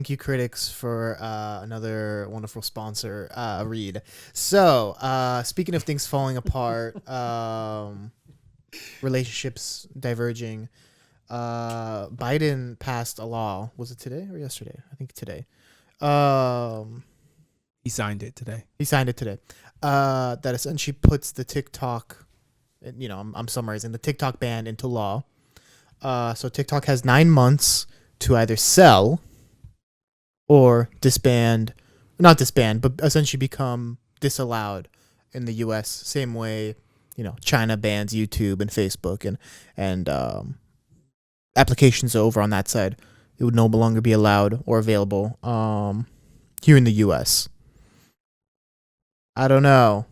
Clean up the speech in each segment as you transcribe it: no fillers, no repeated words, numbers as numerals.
Thank you, critics, for another wonderful sponsor read. So, speaking of things falling apart, relationships diverging, Biden passed a law. Was it today or yesterday? I think today. He signed it today. He signed it today. That essentially puts the TikTok, I'm summarizing the TikTok ban into law. So TikTok has 9 months to either sell or not disband, but essentially become disallowed in the U.S. Same way, China bans YouTube and Facebook and applications over on that side. It would no longer be allowed or available here in the U.S. I don't know.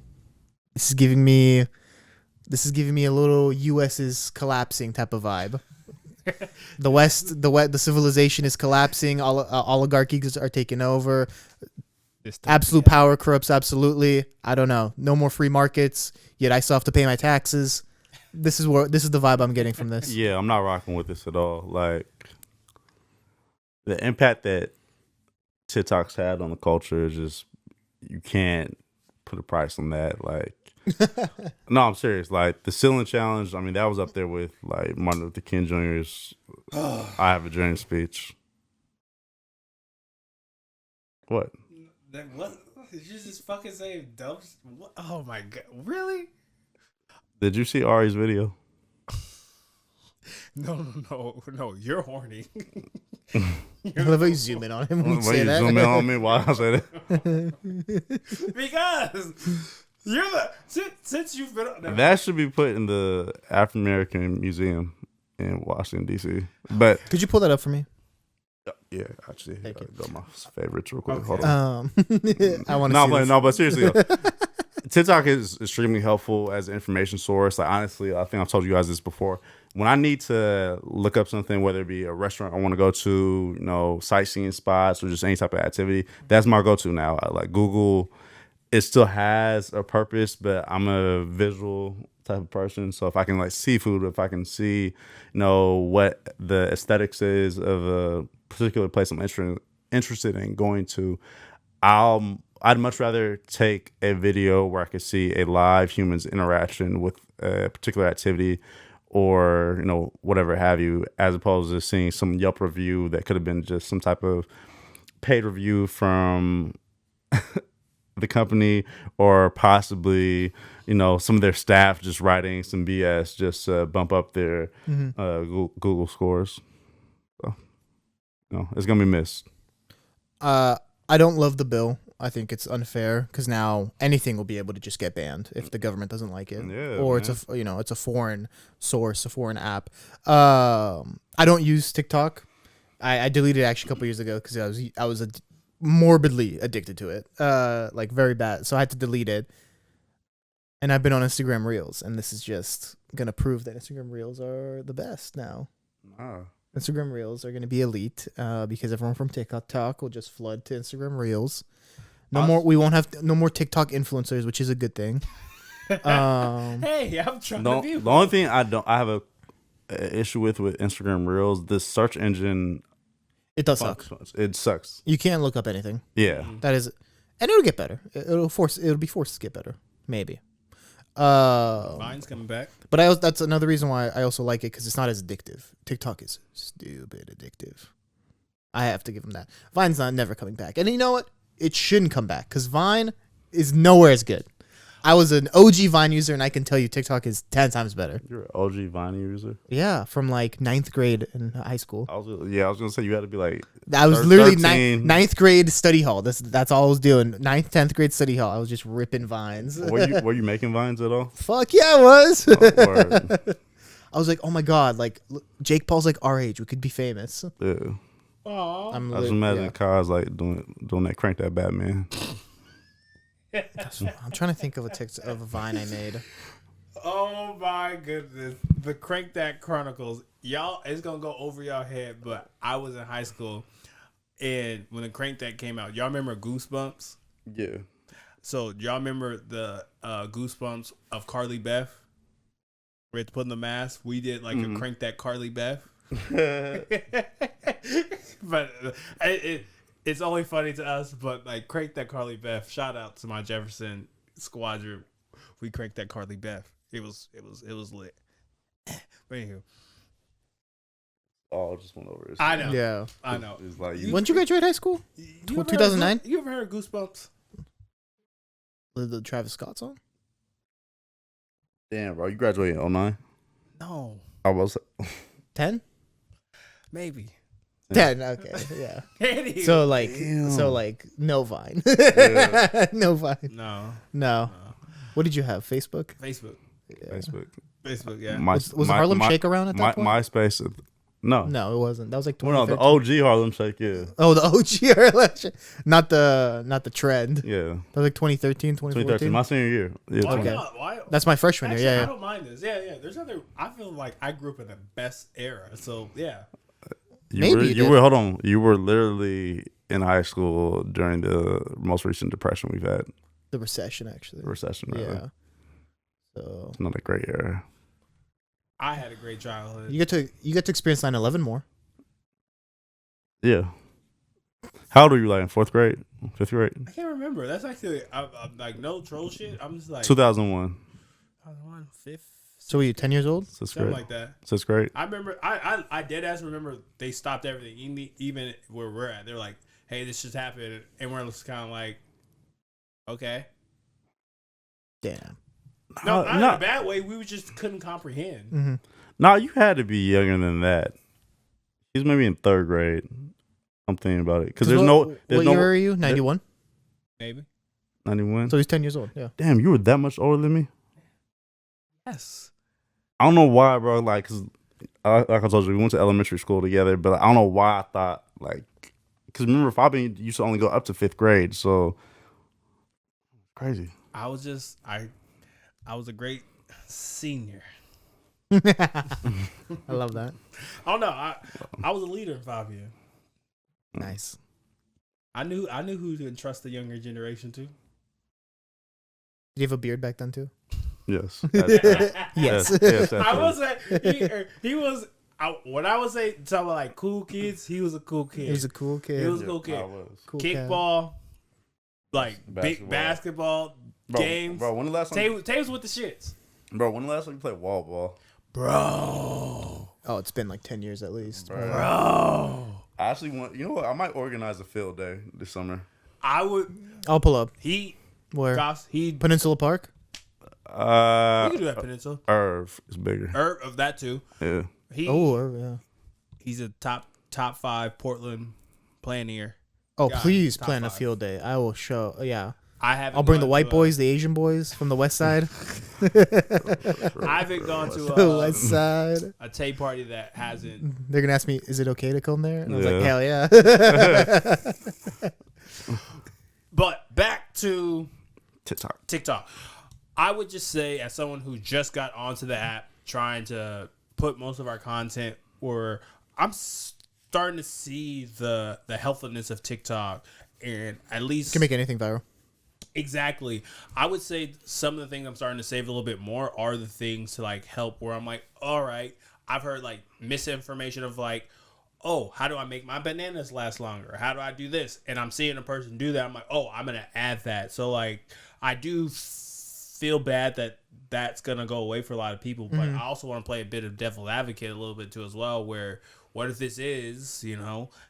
This is giving me a little U.S. is collapsing type of vibe. The West, the civilization is collapsing. Oligarchies are taking over. Absolute power corrupts absolutely. I don't know. No more free markets. Yet I still have to pay my taxes. This is the vibe I'm getting from this. Yeah, I'm not rocking with this at all. Like the impact that TikTok's had on the culture is just you can't put a price on that. Like, no, I'm serious. Like the ceiling challenge. I mean, that was up there with like Martin Luther King Jr.'s "I Have a Dream" speech. What? What? Did you just fucking say dumb? Oh my god! Really? Did you see Ari's video? No. You're horny. I love how you zoom in on him when you Why say you that. zoom in on me while I say that? Because you're since you've been. That should be put in the African American Museum in Washington D.C. But Could you pull that up for me? yeah, actually, Thank you. go my favorites real quick. Okay. Hold on. I want to see this. But seriously, though, TikTok is extremely helpful as an information source. Like honestly, I think I've told you guys this before. When I need to look up something, whether it be a restaurant I want to go to, sightseeing spots or just any type of activity, that's my go-to now. Like Google, it still has a purpose, but I'm a visual type of person. So if I can like seafood, if I can see, what the aesthetics is of a particular place I'm interested in going to, I'd much rather take a video where I could see a live human's interaction with a particular activity or, whatever have you, as opposed to seeing some Yelp review that could have been just some type of paid review from the company or possibly, some of their staff just writing some BS just to bump up their Google scores. So, it's going to be missed. I don't love the bill. I think it's unfair because now anything will be able to just get banned if the government doesn't like it, or man. it's a foreign source, a foreign app. I don't use TikTok. I deleted it actually a couple years ago because I was morbidly addicted to it, like very bad. So I had to delete it. And I've been on Instagram Reels, and this is just gonna prove that Instagram Reels are the best now. Instagram Reels are going to be elite because everyone from TikTok will just flood to Instagram Reels. We won't have no more TikTok influencers, which is a good thing. Hey, I'm trying to be. The only thing I have a issue with Instagram Reels, the search engine. It does suck. It sucks. You can't look up anything. Yeah, that is, and it'll get better. It'll be forced to get better, maybe. Vine's coming back. But that's another reason why I also like it because it's not as addictive. TikTok is stupid addictive. I have to give them that. Vine's never coming back, and you know what? It shouldn't come back because Vine is nowhere as good. I was an OG Vine user, and I can tell you TikTok is 10 times better. You're an OG Vine user? Yeah, from like 9th grade in high school. I was going to say you had to be like I was literally 9th grade study hall. That's all I was doing. 9th, 10th grade study hall. I was just ripping Vines. Were you making Vines at all? Fuck yeah, I was. Word. I was like, oh my God, like Jake Paul's like our age. We could be famous. Yeah. Aww. I was imagining Kaz like doing that Crank That Batman. I'm trying to think of a Vine I made. Oh my goodness. The Crank That Chronicles. Y'all, it's going to go over y'all head, but I was in high school, and when the Crank That came out, y'all remember Goosebumps? Yeah. So, y'all remember the Goosebumps of Carly Beth? We had to put in the mask. We did like a Crank That Carly Beth. But it's only funny to us, but like crank that Carly Beth. Shout out to my Jefferson squadron. We cranked that Carly Beth. It was lit. But anywho, Oh, just went over this. I know. Yeah. I know. It's like When did you graduate high school? You ever heard 2009? You ever heard of Goosebumps? The Travis Scott song? damn, bro, you graduated in 09? No, I was 10? maybe. 10, okay, yeah. Anywho. So like, Damn. no Vine. Yeah. No Vine. No, No. What did you have? Facebook? Facebook. Yeah. Facebook. Yeah. Was Harlem Shake around at that point? MySpace. No. No, it wasn't. That was like Well, no, 2013. the OG Harlem Shake, yeah. Oh, the OG Harlem Shake. Not the trend. Yeah. That was like 2013, 2014. 2013, my senior year. Yeah, Why 20. Okay. not? Why? That's my freshman Actually, year. I Yeah, don't mind this. Yeah. There's other. I feel like I grew up in the best era. So yeah. Maybe you you did. were hold on. You were literally in high school during the most recent depression we've had. the recession actually. Recession, rather. Yeah. So It's not a great era. I had a great childhood. you get to experience 9/11 more. Yeah. How old were you, like in fourth grade? Fifth grade? I can't remember. That's actually I'm like no troll shit. I'm just like 2001. 2001, fifth, So were you 10 years old? Sixth something grade. like that. Sixth grade. I remember. I dead ass remember they stopped everything, even where we're at. They're like, "Hey, this just happened," and we're just kind of like, "Okay." Damn. No, not in no. a bad way. We just couldn't comprehend. Mm-hmm. No, you had to be younger than that. He's maybe in third grade. I'm thinking about it because there's no. There's What no. year are you? 91. Maybe. 91. So he's 10 years old. Yeah. Damn, you were that much older than me. Yes. I don't know why, bro. Like, cause like I told you, we went to elementary school together, but I don't know why I thought like, cause remember Fabian used to only go up to fifth grade, so crazy. I was just I was a great senior. I love that. Oh no, I was a leader in 5 years. Nice. I knew who to entrust the younger generation to. Did you have a beard back then too? Yes. Yes. yes, I will say he was. When I would say talking about like cool kids, he was a cool kid. He was a cool kid. He was a cool kid. I was. Cool cat. Kickball, like big basketball Bro, games. Bro, when the last time? Tay was with the shits. Bro, when the last time you played wall ball? Bro. Oh, it's been like 10 years at least. Bro. I actually want. You know what? I might organize a field day this summer. I would. I'll pull up. Where? Goss, he. Peninsula Park? We can do that Peninsula. Irv is bigger. Of that too. Yeah. Yeah. He's a top 5 Portland player. Oh, God, please top plan a 5. field day. I will show. Yeah. I haven't. I'll bring the gone white to boys, the Asian boys from the west side. I haven't gone to The west side. a Tay party that hasn't. They're going to ask me, is it okay to come there? And I was like, Yeah. hell yeah. But back to TikTok. I would just say, as someone who just got onto the app, trying to put most of our content, or I'm starting to see the healthiness of TikTok, and at least You can make anything viral. exactly. I would say some of the things I'm starting to save a little bit more are the things to like help where I'm like, all right, I've heard like misinformation of like, oh, how do I make my bananas last longer? How do I do this? And I'm seeing a person do that. I'm like, oh, I'm going to add that. So like, I do feel bad that that's going to go away for a lot of people, but I also want to play a bit of devil's advocate a little bit too as well, where what if this is,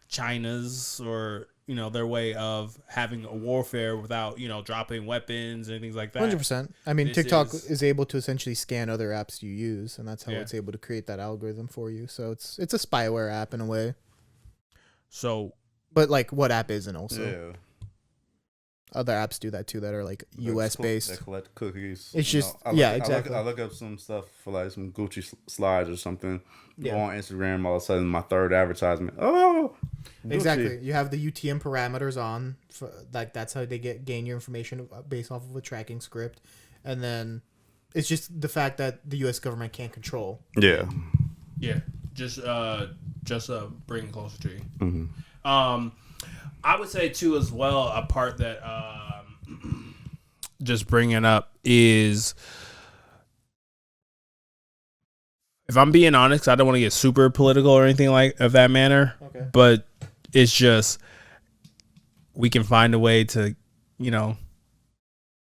China's or, their way of having a warfare without, dropping weapons and things like that. 100%. I mean, This TikTok is- is able to essentially scan other apps you use, and that's how Yeah. it's able to create that algorithm for you. So it's a spyware app in a way. So But like, what app isn't also? Yeah. Other apps do that too that are like US based. They collect cookies. It's You just- know, yeah, exactly. I look up some stuff for like some Gucci slides or something. Yeah. Go on Instagram, all of a sudden my third advertisement. Oh, Gucci. Exactly. You have the UTM parameters on. Like that's how they gain your information based off of a tracking script, and then it's just the fact that the U.S. government can't control. Yeah. yeah, just bring it closer to you. Mm-hmm. I would say too as well, a part that just bringing up is, if I'm being honest, I don't want to get super political or anything like of that manner. Okay. But it's just we can find a way to, you know,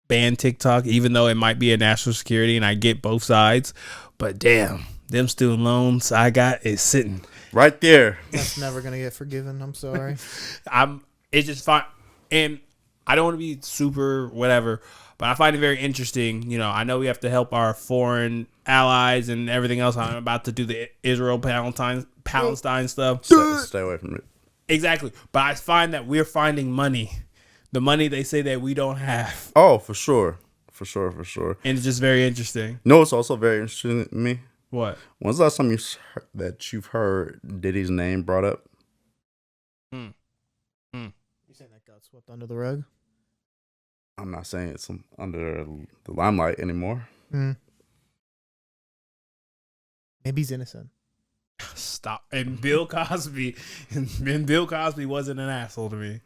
ban TikTok, even though it might be a national security, and I get both sides. But damn, them student loans I got is sitting right there. That's never gonna get forgiven. I'm sorry. It's just fine, and I don't want to be super whatever, but I find it very interesting. You know, I know we have to help our foreign allies and everything else. I'm about to do the Israel Palestine stuff. Stay away from it. Exactly, but I find that we're finding money, the money they say that we don't have, Oh, for sure. and it's just very interesting. No, it's also very interesting to me. What? When's the last time you've heard Diddy's name brought up? You saying that got swept under the rug? I'm not saying it's under the limelight anymore. Mm. Maybe he's innocent. Stop. And Bill Cosby, and Bill Cosby wasn't an asshole to me.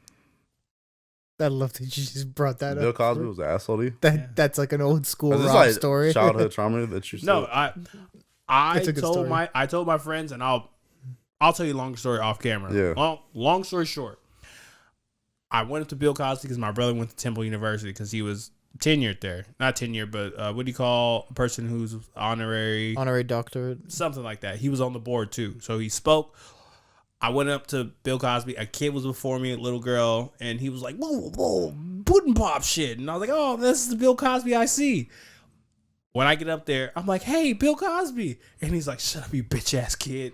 I love that you just brought that Bill up. Cosby was an asshole to you? That's like an old school Is this Rob like story. childhood trauma that you said? No, I It's a good told story. I told my friends, and I'll tell you a long story off camera. Yeah. Long story short, I went up to Bill Cosby because my brother went to Temple University because he was tenured there. Not tenured, but what do you call a person who's honorary doctorate. something like that. He was on the board too. So he spoke. I went up to Bill Cosby. A kid was before me, a little girl, and he was like, whoa, pudding pop shit. And I was like, oh, this is the Bill Cosby I see. When I get up there, I'm like, hey, Bill Cosby. And he's like, shut up, you bitch ass kid.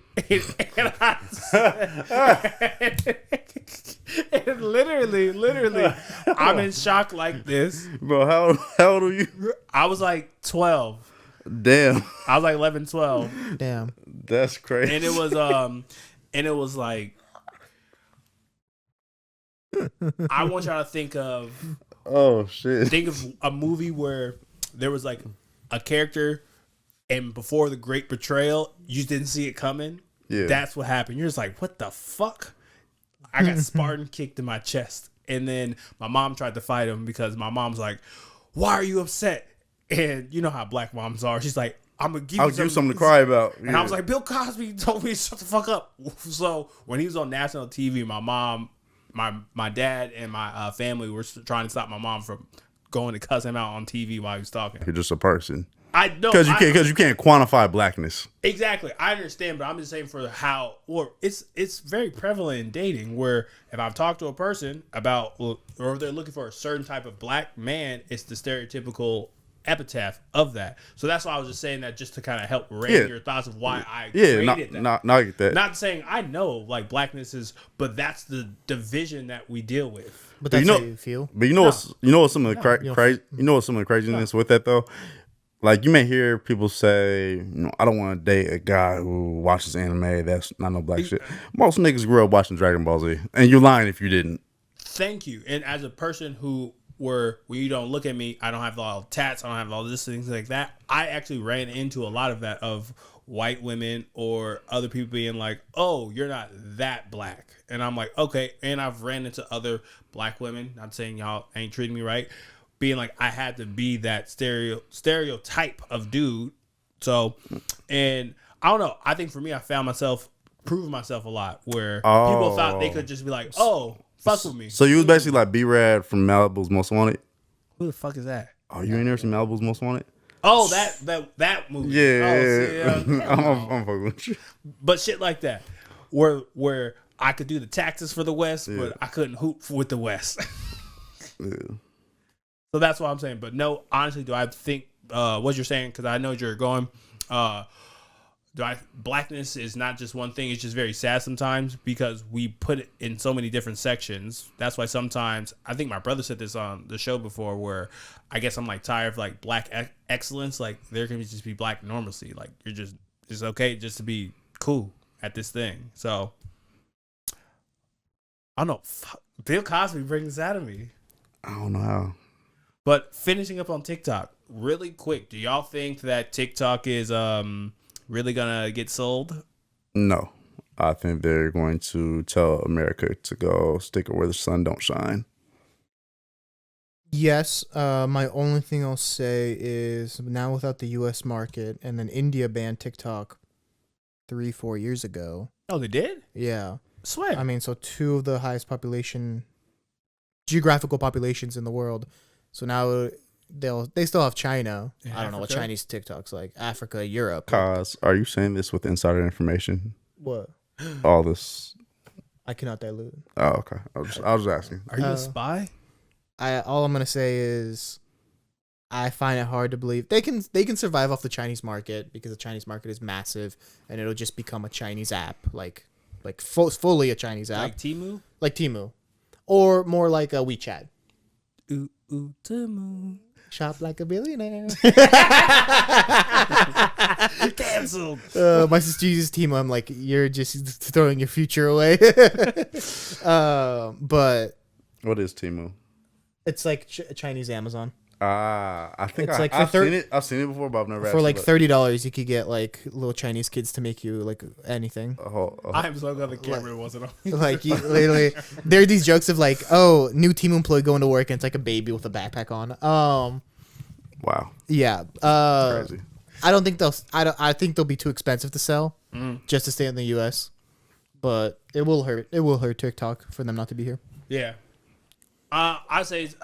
And literally, I'm in shock like this. Bro, how old are you? I was like 12. Damn. I was like 11, 12. Damn. That's crazy. And it was like, I want y'all to think of a movie where there was like a character, and before the great betrayal, you didn't see it coming. Yeah. That's what happened. You're just like, what the fuck? I got Spartan kicked in my chest. And then my mom tried to fight him because my mom's like, why are you upset? And you know how black moms are. She's like, I'll give you something to cry about. And I was like, Bill Cosby told me to shut the fuck up. So when he was on national TV, my mom, my dad, and my family were trying to stop my mom from going to cuss him out on TV while he was talking. You're just a person. I know Because you can't quantify blackness. Exactly. I understand, but I'm just saying for how, or it's very prevalent in dating where if I've talked to a person about, or if they're looking for a certain type of black man, it's the stereotypical epitaph of that. So that's why I was just saying that just to kind of help raise your thoughts of why I created that. Not get that. Not saying I know like blackness is, but that's the division that we deal with. But that's how you feel. But what's some of the crazy? You know what's some of the craziness with that though? Like you may hear people say, I don't want to date a guy who watches anime. That's not no black shit. Most niggas grew up watching Dragon Ball Z, and you're lying if you didn't. Thank you. And as a person when you don't look at me, I don't have all the tats, I don't have all this things like that. I actually ran into a lot of that of white women or other people being like, "Oh, you're not that black," and I'm like, "Okay." And I've ran into other black women. Not saying y'all ain't treating me right. Being like I had to be that stereotype of dude. So, and I don't know. I think for me, I found myself proving myself a lot where people thought they could just be like, "Oh, fuck with me." So you was basically like B-Rad from Malibu's Most Wanted. Who the fuck is that? Oh, you ain't never seen Malibu's Most Wanted? Oh, that movie. Yeah, Oh, see, I'm fucking with you. But shit like that, where I could do the taxes for the West, but I couldn't hoop with the West. Yeah. So that's what I'm saying. But no, honestly, do I think what you're saying? Because I know you're going. Blackness is not just one thing. It's just very sad sometimes because we put it in so many different sections. That's why sometimes I think my brother said this on the show before, where I guess I'm like tired of like black excellence. Like there can just be black normalcy. Like it's okay just to be cool at this thing. So I don't know. Bill Cosby brings this out of me. I don't know how. But finishing up on TikTok, really quick, do y'all think that TikTok is really gonna get sold? No. I think they're going to tell America to go stick it where the sun don't shine. Yes. My only thing I'll say is now without the U.S. market, and then India banned TikTok 3-4 years ago. Oh, they did? Yeah. Swear. I mean, so two of the highest population geographical populations in the world. So now they still have China. In I don't know what Africa? Chinese TikTok's like. Africa, Europe. Cause are you saying this with insider information? What? All this. I cannot dilute. Oh, okay. I was just asking. Are you Uh, a spy? All I'm gonna say is I find it hard to believe they can survive off the Chinese market because the Chinese market is massive and it'll just become a Chinese app fully a Chinese app Like Timu? like Temu or more like a WeChat. Ooh, ooh, Timu. Shop like a billionaire. Cancelled. My sister uses Temu. I'm like, you're just throwing your future away. But What is Timu? it's like Chinese Amazon. I think It's like for I've thir- seen it. I've seen it before, but I've never For like actually $30, you could get like little Chinese kids to make you like anything. I'm so glad the camera wasn't on. Like you, literally, there are these jokes of like, oh, new team employee going to work and it's like a baby with a backpack on. Wow, Yeah. crazy. I don't think I think they'll be too expensive to sell just to stay in the U.S. But it will hurt. It will hurt TikTok for them not to be here. Yeah. I say it's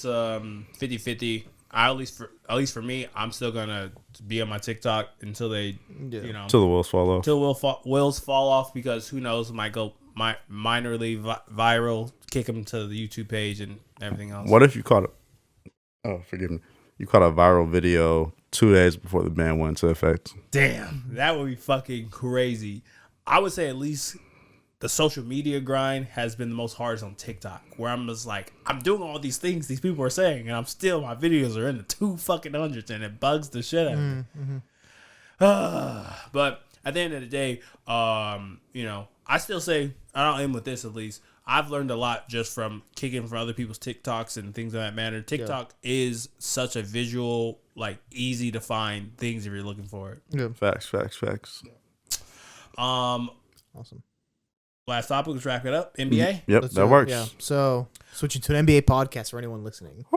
50-50. At least for me, I'm still gonna be on my TikTok until they, Yeah. Till the wheels fall off. until wheels fall off, because who knows, might go minorly viral, kick them to the YouTube page and everything else. What if you caught forgive me. You caught a viral video 2 days before the ban went into effect. Damn, that would be fucking crazy. I would say at least the social media grind has been the most hardest on TikTok, where I'm just like, I'm doing all these things these people are saying, and my videos are in the 200s, and it bugs the shit out of me. But at the end of the day, I still say, I'll end with this at least. I've learned a lot just from kicking from other people's TikToks and things of that matter. TikTok is such a visual, like easy to find things if you're looking for it. Yeah. Facts. Awesome. Last topic, let's wrap it up. NBA. Yep, Let's that do it. works. Yeah. So switching to an NBA podcast for anyone listening.